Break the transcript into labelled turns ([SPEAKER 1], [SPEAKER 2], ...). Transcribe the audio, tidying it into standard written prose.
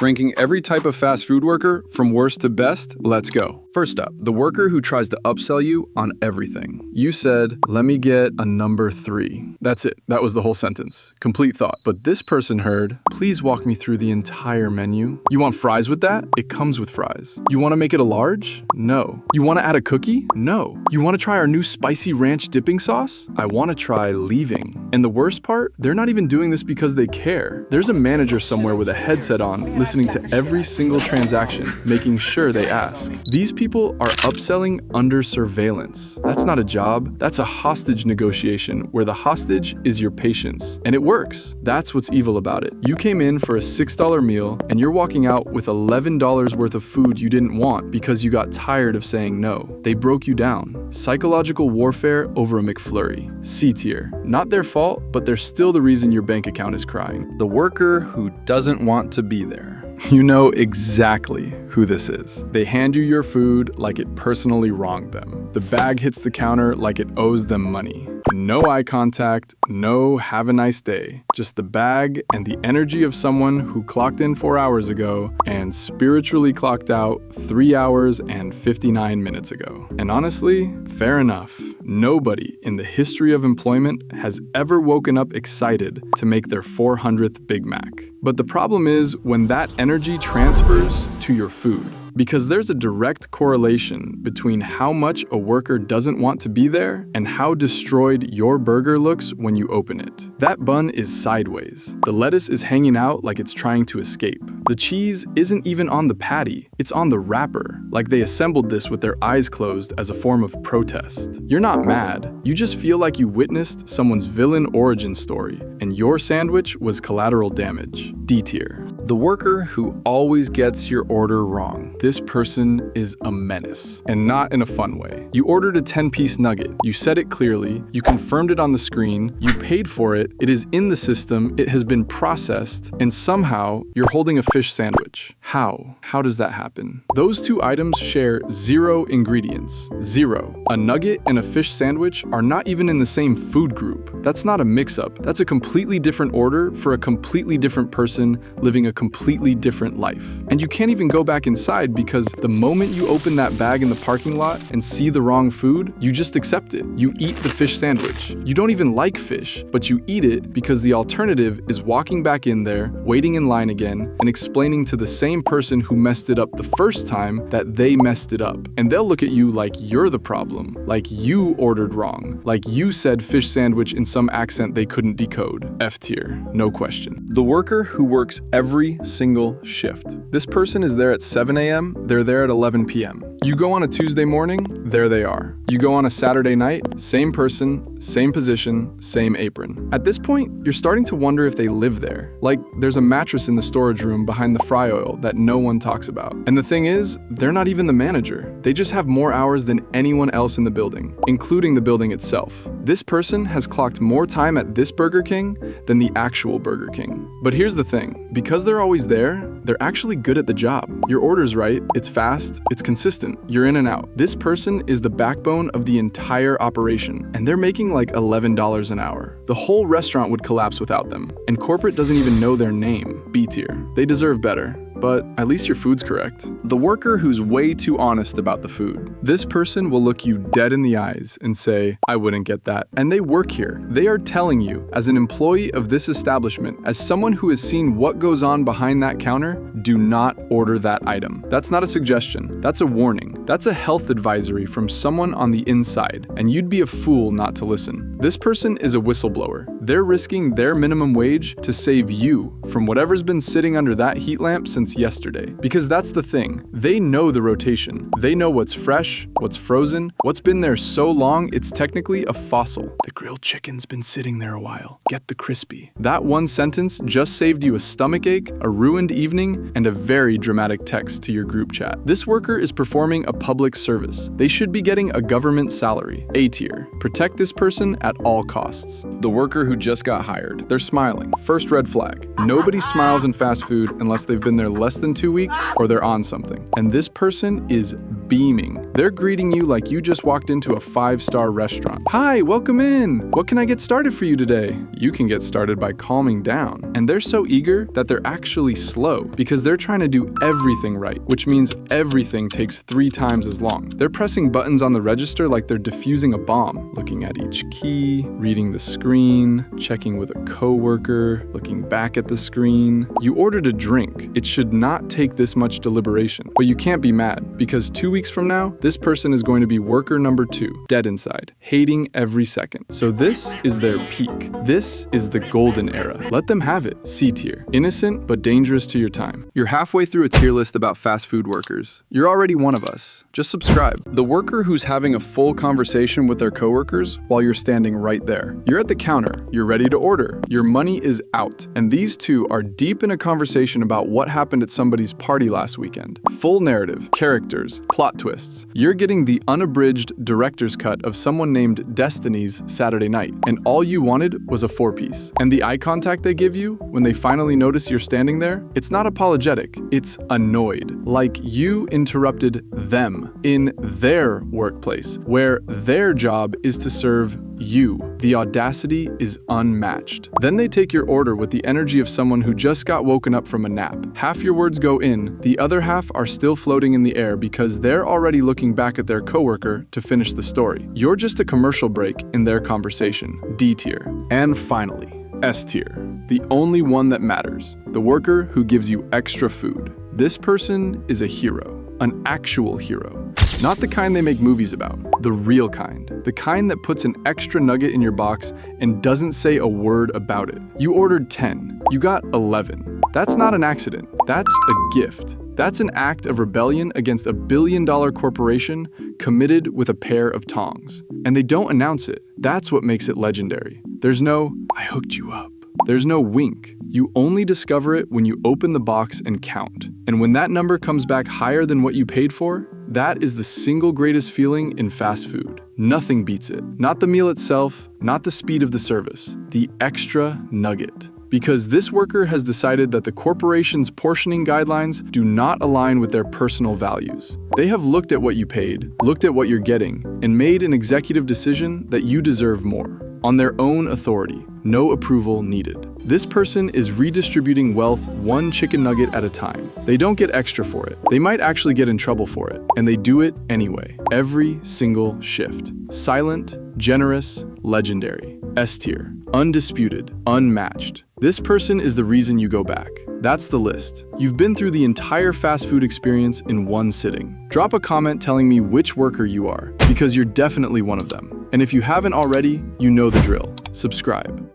[SPEAKER 1] Ranking every type of fast food worker from worst to best, let's go. First up, the worker who tries to upsell you on everything. You said, let me get a number 3. That's it. That was the whole sentence. Complete thought. But this person heard, please walk me through the entire menu. You want fries with that? It comes with fries. You want to make it a large? No. You want to add a cookie? No. You want to try our new spicy ranch dipping sauce? I want to try leaving. And the worst part, they're not even doing this because they care. There's a manager somewhere with a headset on, listening to every single transaction, making sure they ask. These people are upselling under surveillance. That's not a job, that's a hostage negotiation where the hostage is your patience. And it works. That's what's evil about it. You came in for a $6 meal and you're walking out with $11 worth of food you didn't want because you got tired of saying no. They broke you down. Psychological warfare over a McFlurry. C tier. Not their fault, but they're still the reason your bank account is crying. The worker who doesn't want to be there. You know exactly who this is. They hand you your food like it personally wronged them. The bag hits the counter like it owes them money. No eye contact, no have a nice day. Just the bag and the energy of someone who clocked in 4 hours ago and spiritually clocked out 3 hours and 59 minutes ago. And honestly, fair enough. Nobody in the history of employment has ever woken up excited to make their 400th Big Mac. But the problem is when that energy transfers to your food. Because there's a direct correlation between how much a worker doesn't want to be there and how destroyed your burger looks when you open it. That bun is sideways. The lettuce is hanging out like it's trying to escape. The cheese isn't even on the patty, it's on the wrapper, like they assembled this with their eyes closed as a form of protest. You're not mad, you just feel like you witnessed someone's villain origin story, and your sandwich was collateral damage. D tier. The worker who always gets your order wrong. This person is a menace, and not in a fun way. You ordered a 10-piece nugget. You said it clearly. You confirmed it on the screen. You paid for it. It is in the system. It has been processed, and somehow you're holding a fish sandwich. How? How does that happen? Those two items share 0 ingredients. 0. A nugget and a fish sandwich are not even in the same food group. That's not a mix-up. That's a completely different order for a completely different person living a completely different life. And you can't even go back inside because the moment you open that bag in the parking lot and see the wrong food, you just accept it. You eat the fish sandwich. You don't even like fish, but you eat it because the alternative is walking back in there, waiting in line again, and explaining to the same person who messed it up the first time that they messed it up. And they'll look at you like you're the problem, like you ordered wrong, like you said fish sandwich in some accent they couldn't decode. F tier, no question. The worker who works every single shift. This person is there at 7 a.m., they're there at 11 p.m. You go on a Tuesday morning, there they are. You go on a Saturday night, same person, same position, same apron. At this point, you're starting to wonder if they live there. Like, there's a mattress in the storage room behind the fry oil that no one talks about. And the thing is, they're not even the manager. They just have more hours than anyone else in the building, including the building itself. This person has clocked more time at this Burger King than the actual Burger King. But here's the thing, because they're always there, they're actually good at the job. Your order's right, it's fast, it's consistent, you're in and out. This person is the backbone of the entire operation, and they're making like $11 an hour. The whole restaurant would collapse without them, and corporate doesn't even know their name. B tier. They deserve better. But at least your food's correct. The worker who's way too honest about the food. This person will look you dead in the eyes and say, I wouldn't get that. And they work here. They are telling you, as an employee of this establishment, as someone who has seen what goes on behind that counter, do not order that item. That's not a suggestion. That's a warning. That's a health advisory from someone on the inside, and you'd be a fool not to listen. This person is a whistleblower. They're risking their minimum wage to save you from whatever's been sitting under that heat lamp since yesterday. Because that's the thing. They know the rotation. They know what's fresh, what's frozen, what's been there so long it's technically a fossil. The grilled chicken's been sitting there a while. Get the crispy. That one sentence just saved you a stomachache, a ruined evening, and a very dramatic text to your group chat. This worker is performing a public service. They should be getting a government salary. A tier. Protect this person at all costs. The worker who who just got hired. They're smiling. First red flag. Nobody smiles in fast food unless they've been there less than 2 weeks or they're on something. And this person is beaming. They're greeting you like you just walked into a 5-star restaurant. Hi, welcome in. What can I get started for you today? You can get started by calming down. And they're so eager that they're actually slow because they're trying to do everything right, which means everything takes 3 times as long. They're pressing buttons on the register like they're defusing a bomb, looking at each key, reading the screen, checking with a coworker, looking back at the screen. You ordered a drink. It should not take this much deliberation, but you can't be mad because 2 weeks from now, this person is going to be worker number 2, dead inside, hating every second. So this is their peak. This is the golden era. Let them have it. C tier. Innocent, but dangerous to your time. You're halfway through a tier list about fast food workers. You're already one of us. Just subscribe. The worker who's having a full conversation with their coworkers while you're standing right there. You're at the counter. You're ready to order. Your money is out. And these two are deep in a conversation about what happened at somebody's party last weekend. Full narrative, characters, plot twists. You're getting the unabridged director's cut of someone named Destiny's Saturday Night, and all you wanted was a 4-piece. And the eye contact they give you when they finally notice you're standing there, it's not apologetic, it's annoyed. Like you interrupted them in their workplace, where their job is to serve you. The audacity is unmatched. Then they take your order with the energy of someone who just got woken up from a nap. Half your words go in, the other half are still floating in the air because they're already looking back at their coworker to finish the story. You're just a commercial break in their conversation. D tier. And finally, S tier. The only one that matters. The worker who gives you extra food. This person is a hero. An actual hero. Not the kind they make movies about, the real kind. The kind that puts an extra nugget in your box and doesn't say a word about it. You ordered 10, you got 11. That's not an accident, that's a gift. That's an act of rebellion against a billion-dollar corporation committed with a pair of tongs. And they don't announce it. That's what makes it legendary. There's no, I hooked you up. There's no wink. You only discover it when you open the box and count. And when that number comes back higher than what you paid for, that is the single greatest feeling in fast food. Nothing beats it. Not the meal itself, not the speed of the service, the extra nugget. Because this worker has decided that the corporation's portioning guidelines do not align with their personal values. They have looked at what you paid, looked at what you're getting, and made an executive decision that you deserve more. On their own authority, no approval needed. This person is redistributing wealth one chicken nugget at a time. They don't get extra for it. They might actually get in trouble for it, and they do it anyway. Every single shift. Silent, generous, legendary. S tier. Undisputed, unmatched. This person is the reason you go back. That's the list. You've been through the entire fast food experience in one sitting. Drop a comment telling me which worker you are, because you're definitely one of them. And if you haven't already, you know the drill. Subscribe.